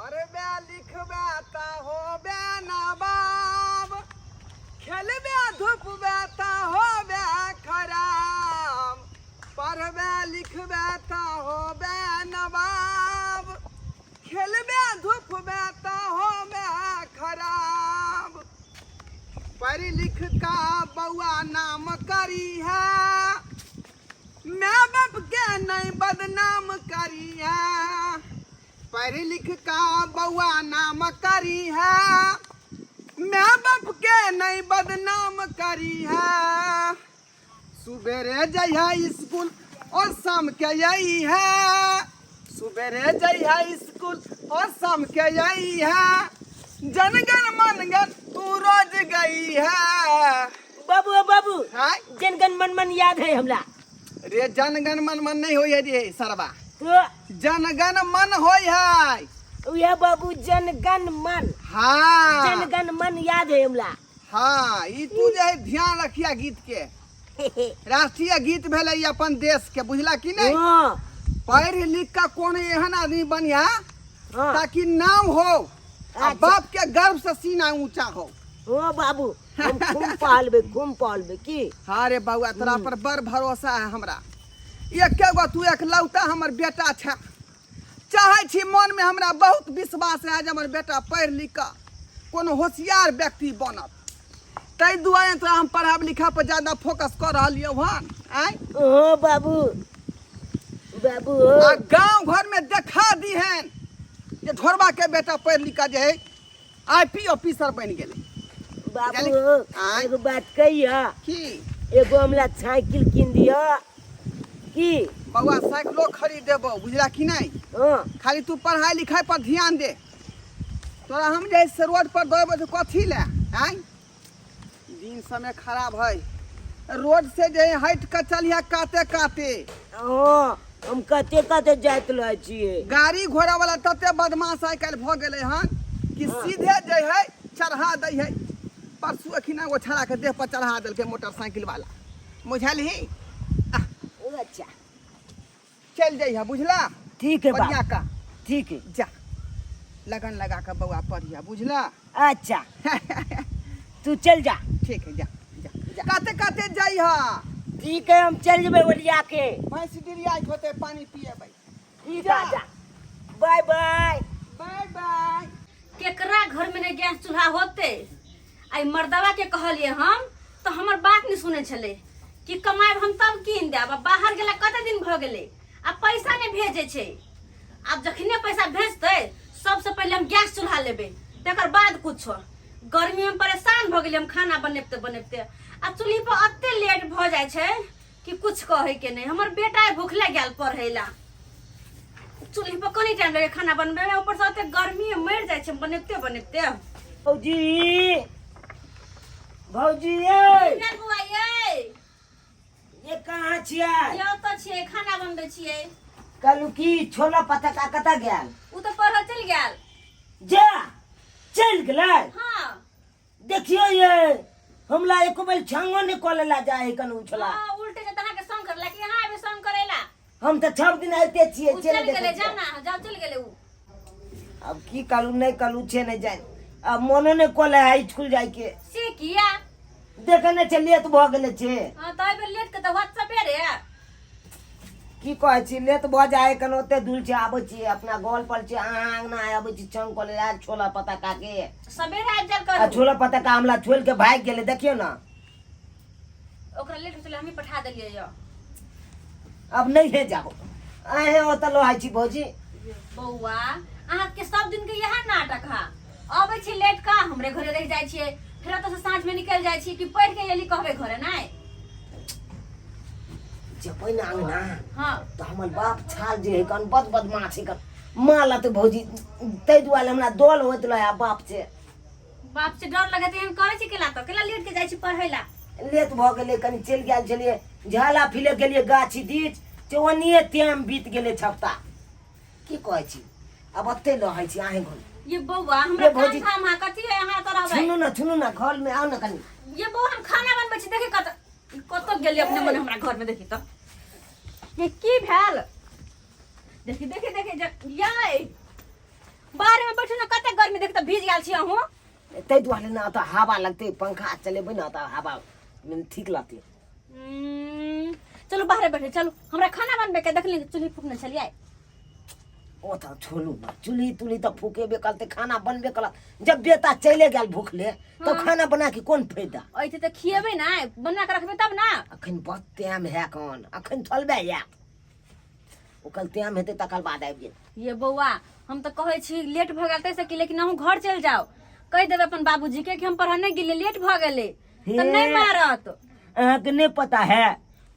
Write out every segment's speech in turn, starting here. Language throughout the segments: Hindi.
पढ़बे लिखबे ता होबे नवाब, खेलबे धुपबे ता होबे खराब। पढ़बे लिखबे ता होबे नवाब, खेलबे धुपबे ता होबे खराब। पढ़ लिख का बउआ नाम करी है, माँ बाप के नहीं बदनाम करी है। पढ़ लिख का बउआ नाम करी है, माँ बाप के नहीं बदनाम करी है। सुबेरे जइहा स्कूल और शाम के यही है, सुबेरे जइहा स्कूल और शाम के यही है। जनगण मनगण तू रोज गई है। बाबू बाबू हाँ? जनगण मन मन याद है हमरा। रे जनगण मन मन नहीं होय रे सरवा, तो जनगण मन होय है। उहे बाबू जनगण मन। हाँ जनगण मन याद है हमरा। हाँ ई तू जे है ध्यान रखिया गीत के, राष्ट्रीय गीत भेलै ई अपन देश के, बुझला कि नहीं। हाँ पढ़ लिख का कोनो एहन आदमी बनिया हाँ ताकि नाम हो, आ बाप के गर्व से सीना ऊंचा हो। हाँ बाबू हम खूब पालबे की। हाँ रे बउआ तोरा पर बड़ भरोसा है हमरा। एके गो तू एकलौता हमर बेटा छ, चाहे छी मन में हमरा बहुत विश्वास है जे हमर बेटा पढ़ लिख कर कोनो होशियार व्यक्ति बनत। तै दुआरे तोरा हम पढ़ाब लिखा पर ज्यादा फोकस कर रहलियो हन। आय हाँ बाबू बाबू आ गांव घर में देखा दी हन जे घरबा के बेटा पढ़ लिख के जे है आईपी ऑफिसर बन गेलै। बाबू आय? एगो बात कहिया, की एगो हमरा साइकिल किन दिया की। बउआ साइकिलो खरीद देबो, बुझला कि नहीं। हाँ खाली तू पढ़ाई लिखाई पर ध्यान दे। तोरा हम जे से रोड पर दौड़बे तो कथी ले आय। दिन समय खराब है, रोड से जे हट के चलिया काते काते। हाँ हम कते जाइत रहे छियै। गाड़ी घोड़ा वाला तते बदमाश आइ काल्हि भऽ गेलै हन कि सीधे जे है चढ़ा दै है। परसू अखिना एगो छड़ा के देह पर चढ़ा देलकै मोटरसाइकिल वाला, बुझलही। अच्छा चल जइहा, बुझला। ठीक है बढ़िया बाबू का ठीक है। जा लगन लगा के बउआ पढ़िया, बुझला। अच्छा तू चल जा। ठीक है, जा जा जा काते काते जइहा। ठीक है हम चल जेबै ओलिया के। भैंस डिरियाइत होते पानी पिएबै। ठीक है जा। Bye bye bye bye. केकरा घर में ने गैस चूल्हा होते, आई मर्दवा के कहलिए हम तो हमर बात नहीं सुने छले कि कमाएब हम तब कीन देब। अब बाहर गेला कते दिन भ गेले, अब पैसा नहीं भेजे छे। अब जखने पैसा भेजते सबसे पहले हम गैस चूल्हा लेबे, तकर बाद कुछो। गर्मी में परेशान भ गेले हम खाना बनेबते बनेबते, आ चूल्ही पर अत्ते लेट भ जाय छे कि कुछ कहे के नहीं। हमर बेटा भूखले गेल पढ़ेला, चूल्ही पर कनी टाइम लगे खाना बनबे में, ऊपर से अत्ते गर्मी में मर जाय छे बनेबते बनेबते। भौजी भौजी ये केहन बुआ ये? ये कहाँ छियै? यो तो छियै खाना बनबै छियै। कहलू की छोला पतका कता गेल? उ तो पढ़ चल गेल। जा चल गेलै। हां देखियो ये हमला एको बेर छांगो ने कोलेला जाए कन उछला। हां उल्टे जे तहा के संग करला कि यहां आबे संग करेला। हम त सब दिन आइते छियै। उ चल गेले जा ना, जा चल गेले उ। अब की करू नहीं करू छे नहीं जाए। अब मनो ने कोले है स्कूल जाए के। से किया देखने चलिए तो भ गेले छे। हां तो आबे लेट के तो व्हाट्सएप रे। की कहै छी लेट भ जाए कन ओते दूर से आबै छी अपना गोल पर छी आंग ना आबै छी छंग कोलेला छोला पतका के। सवेरे आबि जल आ कर। छोला पतका हमला छोल के भाग गेले देखियो ना। ओकरा लेट चले हमी पठा देलिए यो। अब नहीं है जाओ आए ओत लो आइ छी भौजी। बौआ अहाँ के सब दिन के यह नाटक हा। आबै छी लेट का हमरे घरे रह जाय छियै, फिर तो से साँझ में निकल जाय छी कि पढ़ के एली कहबे घरे नहीं। जब ना अंगना हां तो हमर बाप छाल जे है कन बदमाश है कन माला तो भौजी तै दुआरे हमरा दोल होत रहा बाप से। बाप से डर लगे तो हम करे छी केला तो केला लेट के जाय छी पढ़ैला। लेट भ गेले कनी चल गेल छलिए झाला फिले गेलिए गाछी दीच चवनिए टाइम बीत गेले छप्ता। की कहै छी अब अत्ते रहै छी आहे घर। ये बौआ हमरा काम धाम हा कथी है यहाँ तो रहबै। सुनु ना घर में आओ ना कनी। ये बौआ हम खाना बनबै छी देखि कत गेली अपने मन हमरा घर में देखि तो ये की भेल। देखि देखि देखि ये बाहर में बैठू ना कते गर्मी देख त भीज गेल छी अहू तै दुआरे ना तो हवा लगते पंखा चलेबे ना तो हवा में ठीक लगते। चलो बाहर बैठे चलो हमरा खाना बनबे के देखली चूल्ही फूकने चलिए। ओ तो छोड़ू ना चूल्ही तुली तो फूकेबे करते खाना बनबे कल जब बेटा चले गेल भूखले तो खाना बना के कौन फायदा ऐते त खिएबे ना बना के रखबे तब ना। अखन बहुत टाइम है कौन अखन थलबे या ओकल टाइम हेते तकल बाद आबि गेल। ये बौआ हम तो कहै छी लेट भ गेल तैसे कि लेकिन अहू घर चल जाओ कह देबे अपन बाबूजी के कि हम पढ़ने गेले लेट भ गेले त नहीं मारत। अहाँके नहीं पता है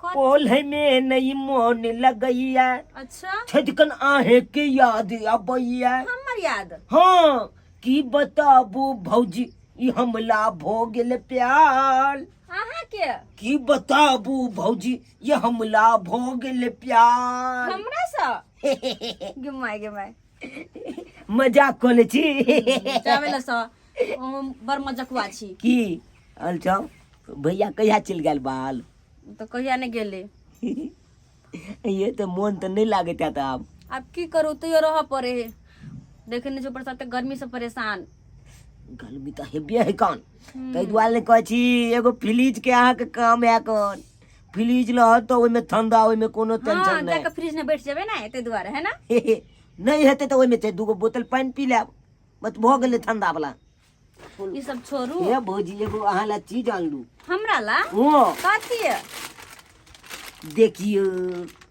ओल्हे में नहीं मन लगैया अच्छा छजकन आहे के याद अबैया हमर याद हाँ की बताबू भौजी ई हमला भो गेल प्यार अहाँ के की बताबू भौजी ये हमला भो गेल प्यार हमरा स गमाय मजाक कोले छी जावेला स बर मजकुआ छी की अच्छा भैया कहिया चल गेल बाल तो कहिया नहीं गेले ये तो मन तो नहीं लागे था अब की करू तो रह पड़े है देखे नहीं जो बरसात गर्मी से परेशान गर्मी तो हेबे है कौन तै दुआरे कह छी एगो फ्रिज के अहाँ के काम है कौन फ्रिज लह तो ओइ में ठंडा ओइ में कोनो हाँ टेंशन जाके फ्रिज में बैठ जाबे ना ते दुआरे है ना नहीं हेते तो ओइ में दूगो बोतल पानी पी लेब बस भ गेले ठंडा वाला। ये सब छोड़ू ये भौजी एगो अहाँ ला चीज आनलू हमरा ला ओ कथी है देखियो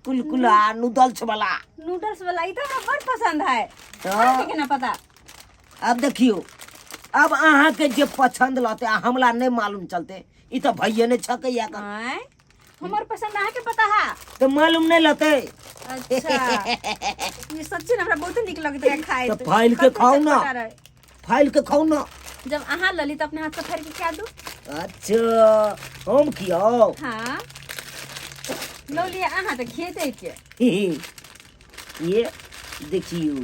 कुलकुला नूडल्स वाला नूडल्स वाला ई तो हमरा बड़ पसंद है हाँ। के ना पता अब देखियो अब अहाँ के जे पसंद लते हमला नहीं मालूम चलते ई तो भैया ने छकैया का आय हमर पसंद अहाँ के पता है तो मालूम नहीं लते अच्छा ये सच्ची ना हमरा बहुत निक लगत है खाए तो फाइल के खाओ ना फाइल के खाओ ना जब अहाँ लली तो अपने हाथ से फाड़ के क्या दू अच्छा हम खियाओ हाँ लो लिए अहाँ तो खेते के ये देखियो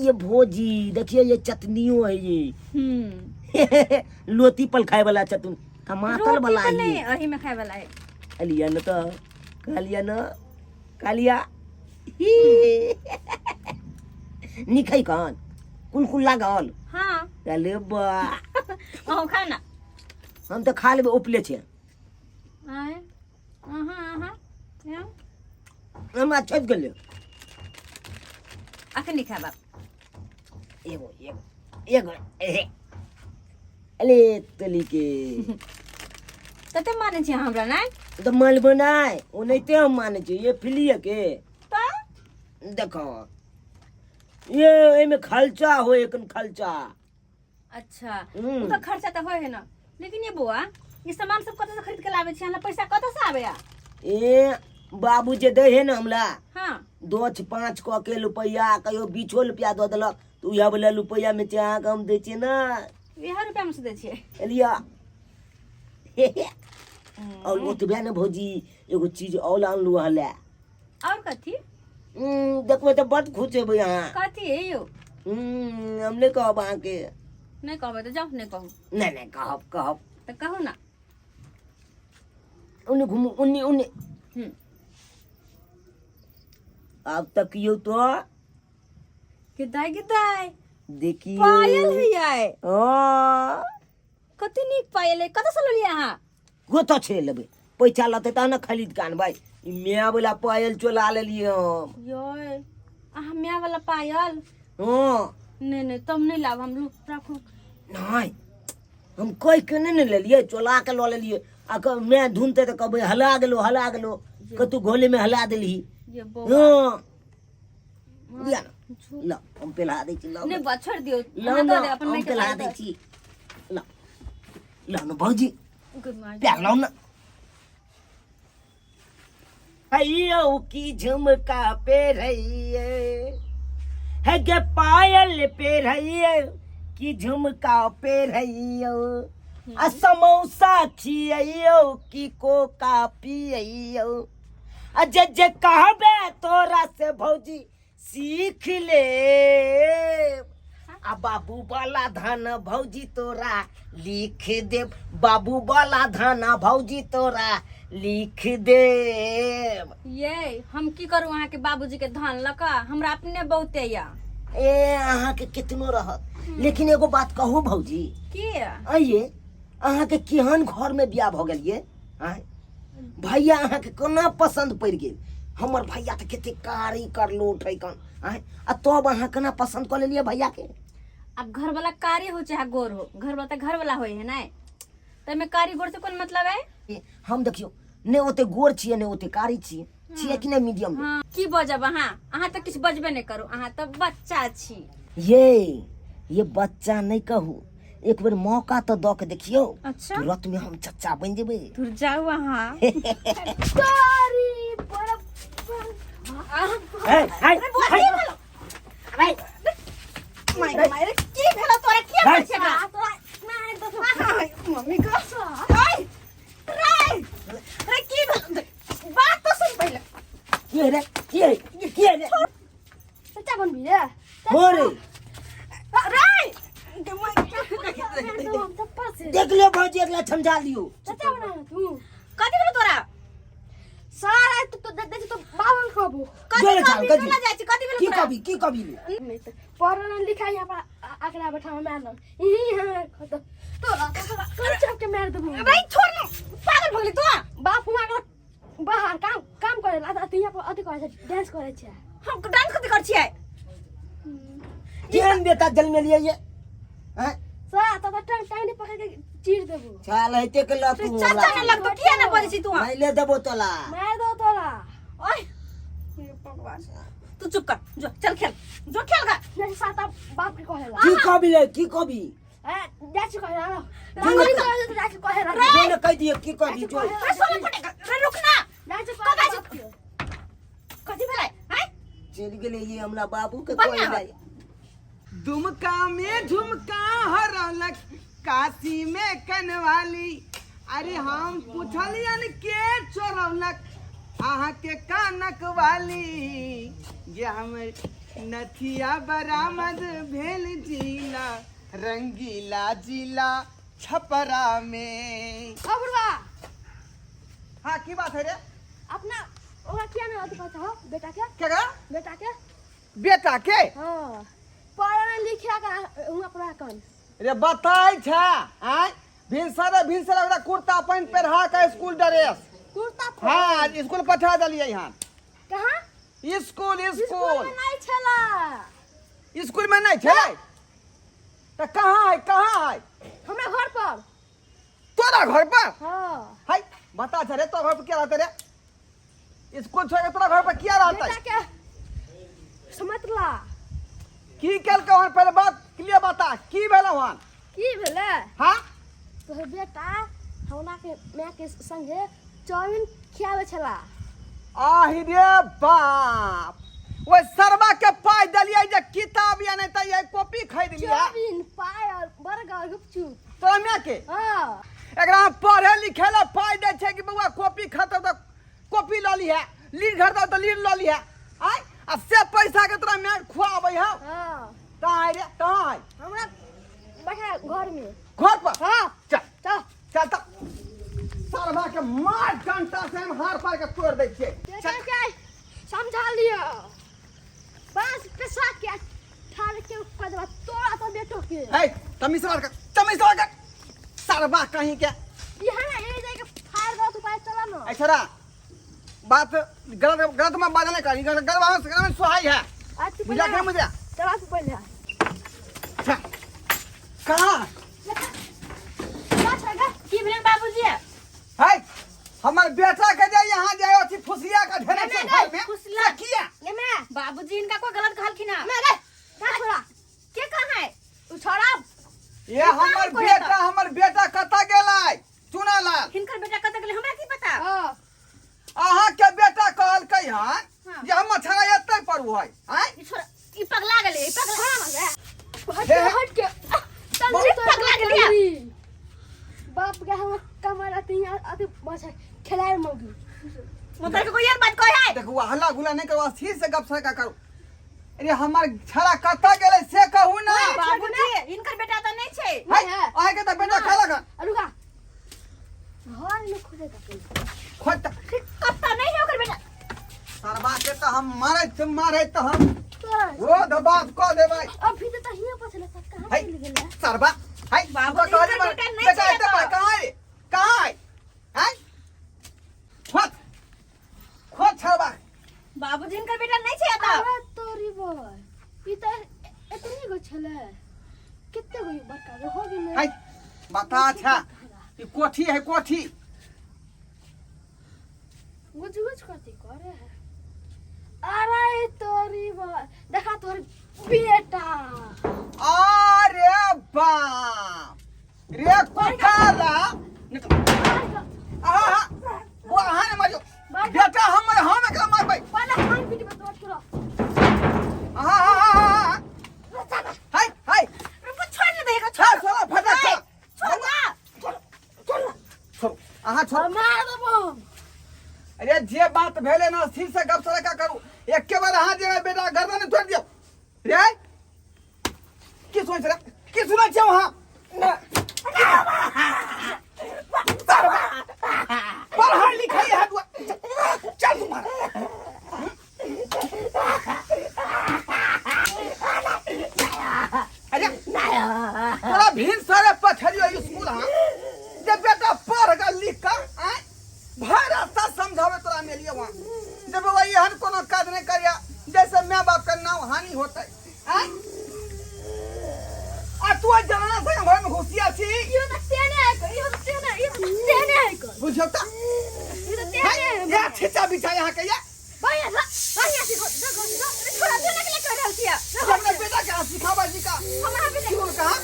ये भोजी देखिए ये चटनियों है ये लोती पल खाए वाला चटनी टमाटर वाला है नहीं ये अही में खाए वाला है अलिया न तो कालिया न कालिया निखै कान कुल लागल हाँ अरे बा अहू खा ना हम तो खा लेबे उपले छे आय या हम अच्छा गेले अखन खा बाप एगो एगो एहे अले तली के तते माने छी हमरा ना तो माल बनाए ओ नहीं ते हम माने छी ये फिलिए के तो देखो ये एमे खर्चा हो एकन खर्चा अच्छा वो तो खर्चा तो होय है ना लेकिन ये बुआ ये सामान सब कत से खरीद के लावे छी हमरा पैसा कत से आवे ए बाबू जे दे है ना हमला हां 2-5 के रुपया कहियो 20 रुपया दे देलक तू यह वाला रुपया में चाह हम दे छी ना 20 रुपया में से दे छी एलिया और ओतबे ना भौजी एगो चीज और आनलू हले और कथी देखबे तो बड़ खुश हेबै अहाँ कथी है यो हम नहीं कहब अहाँ के नहीं कहबे तो जाओ नहीं कहू नहीं कहब तो कहू ना उन्ने घूमू उन्ने अब तक यो तो किदाई देखिए पायल है याय ओ कति नीक पायल है कत से लिया हां गोता छे लेबे पैसा लते त ना खरीद के आनबै ई मियां वाला पायल चोला लेलिए हम योय मियां वाला पायल हां नहीं तब नहीं लाभ हम लोग रखो नहीं हम कोई के नहीं लेलिए चोला के ल लेलिए आ क मैं ढूंढते त कहबै हला गेलो कतु घोले में हला देली ये बो हां लिया ना ला हम पेला दे छी ला नहीं बा छोड़ दियो ला हाँ, ना दे अपन हम मैं पेला दे छी ला ला ना भौजी गुड मॉर्निंग प्यार लाओ ना अयो की झुमका पे रहिए है के पायल पे रहिए की झुमका पे रहियो आ समोसा खियो की कोका पियो आ जे कहबे तोरा से भौजी सीख ले आ बाबू वाला धान भौजी तोरा लिख दे बाबू वाला धान भौजी तोरा लिख दे ये हम की करू वहाँ के बाबूजी के धान लका हमरा अपने बहुते या ए अहाँ के कितनो रहत लेकिन एगो बात कहू भौजी की आइए अहाँ के केहन घर में बियाह भ गेलिए आय भैया अहाँ के कोना पसंद पड़ गेल हमर भैया तो केते कारी करलो उठै कन आय आ तब अहाँ केना पसंद कर लेलिए भैया के अब घर वाला कारी हो चाहे गोर हो घर वाला तो घर वाला होय है ना तो में कारी गोर से कोन मतलब है हम देखियो ने ओते गोर छिए ने ओते कारी छिए कि ने मीडियम में हाँ की बजब अहाँ तो कुछ बजबे नहीं करू अहाँ तो बच्चा छी ये बच्चा नहीं कहू एक बेर मौका तो द के देखियो अच्छा तुरंत में हम चच्चा बन जेबे दूर जाऊ अहाँ की भेलो तोरा की हाय। छै मम्मी का रे की भेलो बात तो सुन पहले के रे सच्चा बनबी रे हो रे रे देख लियो भौजी अगला समझा लियो सच्चा बना तू कथि भेलो तोरा सारा तो दे तो बावन खबो जोरे कथि चाल, कथि कथि? भेलो जाइ छै कथि भेलो की कभी पढ़ना लिखा यहाँ पर आंकड़ा बैठा मैं ना यही है तो कर चक के मार दूं भाई छोड़ ना पागल भगली तू बाप हुआ का बाहर काम करे ला तो यहाँ पर अथी करे छै डांस करे छै हम डांस कथि कर छियै केहन बेटा जन्म लिए ये हैं सा तो टांग पकड़ के चीर देबो चाल हेते के ल तू चाचा ने लगतो किया ना बोलै छी तू पहले देबो तोला मार दो तोरा ओए हे भगवान तू चुप कर जो चल खेल जो खेल गा नहीं साता बाप के कहेला की कभी ए जाची कहेला रामली तो जाची कहेला जो ने कह दिए की कभी जो रे सोले फटेगा रे रुक ना जाची कदा कहेला छी कथि भेलै हैं चल गेले ये हमरा बाबू के बढ़िया कोई दुमका में झुमका हरलक काशी में कनवाली अरे हम पूछलियन के चोरौलक अहाँ के कानक वाली ये हमर नथिया बरामद भेल जिला रंगीला जिला छपरा में। अबुआ हाँ की बात है रे अपना ओरा क्या ना अथी कहता हो बेटा के क्या बेटा के हां पढ़ना लिखा का हुआ पढ़ा कौन रे बताई छा आय भिनसर ओकरा कुर्ता पैंट पहिरा के स्कूल ड्रेस कुर्ता हाँ स्कूल पठा दिलिए यहाँ कहां स्कूल स्कूल में नहीं छला स्कूल में नहीं छे तो कहाँ है हमरा घर पर तोरा घर पर हां है बता छे तो घर पर क्या रहते रे स्कूल छोड़ के तोरा घर पर क्या रहता बेटा के समझला की कल के वहां पहले बात क्लियर बता की भेल वहां की भेले हाँ तो बेटा हमरा के मैं के संगे चाउमीन खियावे छला आहि रे बाप वो सरवा के पाई दलिए जे किताब या नहीं त ये कॉपी खरीद लिया चाउमीन पाय और बर्गर गुपचुप तोरा में के हां एकरा पढ़े लिखे ला पाई दे छे कि बउआ कॉपी खतो तो कॉपी ल ली है लीड खरतो तो लीड ल ली है आय आ से पैसा के तोरा में खुआबै है हां कहाँ है रे कहाँ है हमरा बैठा घर में घर पर हां चल चल तो सरवा के मार डंटा से हम हार पार के तोड़ दै छियै बेटा के समझा लियो बस के साथ के ठाल के कदवा तोड़ा तो बेटो के है तमीज लड़का सरवा कहीं के यहाँ ना ये जाके फाड़ दो तो पास चला ना ऐसा बात गलत में बात नहीं करी गलत में सुहाई है आज तू बुझा के मुझे चला तू पहले अच्छा, कहाँ बस आगे की भेल बाबूजी है हमारे बेटा के जाए यहाँ जाए अथी फुसिया का ढेरे से घर में फुसला। किया ये मैं बाबूजी इनका कोई गलत कहलखिन ना मैं रे का छोड़ा के कहाँ है तू छोड़ा ये हमर बेटा कता गेलै चुना लाल हिनकर बेटा कतऽ गेलै हमरा की पता हां अहाँ के बेटा कहलकै हन हाँ। जे हम मछरा एतै पड़ू है हैं ई छोरा ई पगला गेलै ई पगला हट के हट के बहुत पगला गेलिया। बाप के हम कमरा तिया अति बस खिलाए मौगी मतलब के कोई और बात कहे है देखो हल्ला गुला नहीं करो अस्थिर से गप सका करो अरे हमार छड़ा कता गेलै से कहू ना बाबूजी इनकर बेटा तो नहीं छे है अहाँ के त बेटा खाला का रुका घर में खोजे का खोज कत्ता नहीं है ओकर बेटा सरवा के त हम मारे त हम होते वो दबात को दे भाई अभी तो हिया पछले सब कहां हाय चले गेले सरबा हाय बाबू तो कहले इनका बा बेटा नहीं बेटा चाहिए इतना तो। कहां है कहां है हाय खोद छबा बाबूजी इनका बेटा नहीं चाहिए था अरे तोरी बोल ई त इतनी गो छले कितने गो बड़का गो हो गेले हाय बता अच्छा ये कोठी है कोठी गुज गुज करती करे है अरे तोरी बोल देखा तोर बेटा अरे बाप रे कुकाला आहा वो आने मजो बेटा हमर हम एकरा मार भाई पहले हां पीटी में तोड़ करो आहा हाय हाय रुको छोड़ दे देगा छोड़ साला फटक छोड़ ना छोड़ आहा छोड़ मार दबो अरे जे बात भेले ना स्थिर से गप सड़का करू एक के बार हाथ जे बेटा गर्दन तोड़ दियो रे की सोच रे की सुना छे वहां पढ़ाई लिखाई है चल तुम्हारा अरे तोरा भीन सारे पछरियो स्कूल हां जब बेटा पढ़ गा लिख का भाई रास्ता समझावे तोरा मिलिए वहां जब वही हन कोनो काज नहीं करिया जैसे मां बाप का नाम हानि होता है आ तू जनाना से घर में घुसिया छी यो त तेने है यो त तेने है बुझता यो त तेने है या छिचा बिछा यहाँ के या भैया भैया छोड़ा देने के लिए कर रहा थिया अपने बेटा के सिखावा जी का हमारा बेटा क्यों कहा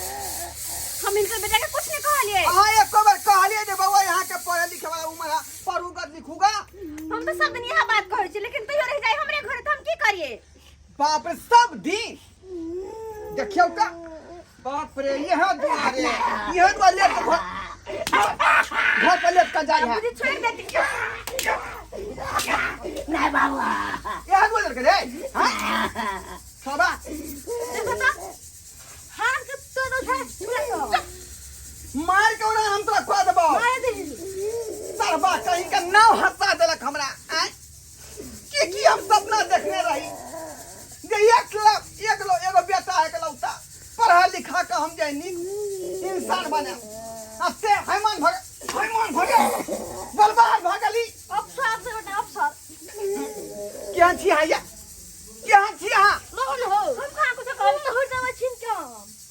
हम इनके बेटा के कुछ नहीं कह लिए हां एक बार कहलिए जे बाबा यहाँ के पढ़े लिखे वाला उमर पढ़ूगा लिखूगा हम तो सब दिन यह बात कहै छी लेकिन तैयो रह जाए हमरे घर तो हम की करिए बाप रे सब दिन देखियो का बाप रे यह द्वारे यह द्वारे ले तो घर पर ले का जाए है मुझे छोड़ देती नहीं बाबा यह द्वारे के रे हां सबा देखो तो हां के तो मार के उड़ा हम तोरा खा देबो मार दे सरबा कहीं का नाव हंसा देलक हमरा की हम सपना देखने रही जे एगो बेटा है कलौता पढ़ा लिखा के हम जाए नीक इंसान बने से हैमान भगे बर्बाद भगली अफसर से बेटा अफसर क्या छी है क्या छी हां लो हम कहां कुछ कह तो हो जावे छिन क्या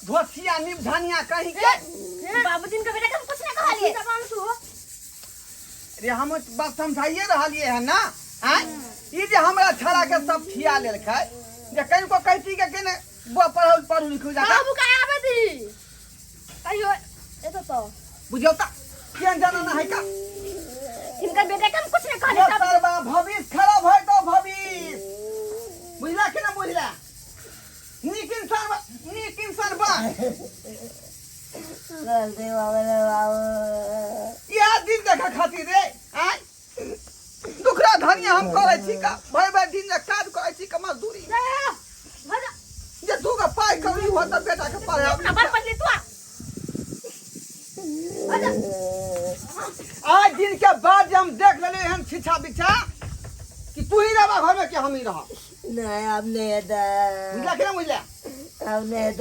धोसिया निमझानिया कहीं के बाबूजी इनका बेटा के हम कुछ नहीं कह लिए जबान तू रे हम बात समझाइए रहलिए है ना हैं ई जे हमरा छड़ा के सब खिया लेल खाय जे कहीं को कहती के केने पढ़ू लिखू जा बाबू का आवे दी अयो ए तो बुझियो ता केन जाना ना है का इनका बेटा के हम कुछ नहीं कह ये लिए सरबा भविष्य खराब है तो भविष्य बुझला कि ना बुझला नीक इंसान बा गलती बाबू यह दिन देखा खातिर रे आय दुखरा धनिया हम करे छी का भाई दिन जे काज करे छी का मजदूरी भजा जे तू का पाई करी हो त बेटा के पढ़ा खबर पड़ली तू आज दिन के बाद जब हम देख लेले हन छिछा बिछा कि तू ही रहा घर में कि हम ही रहा नहीं अब नहीं बुझला कि ना बुझला अब नहीं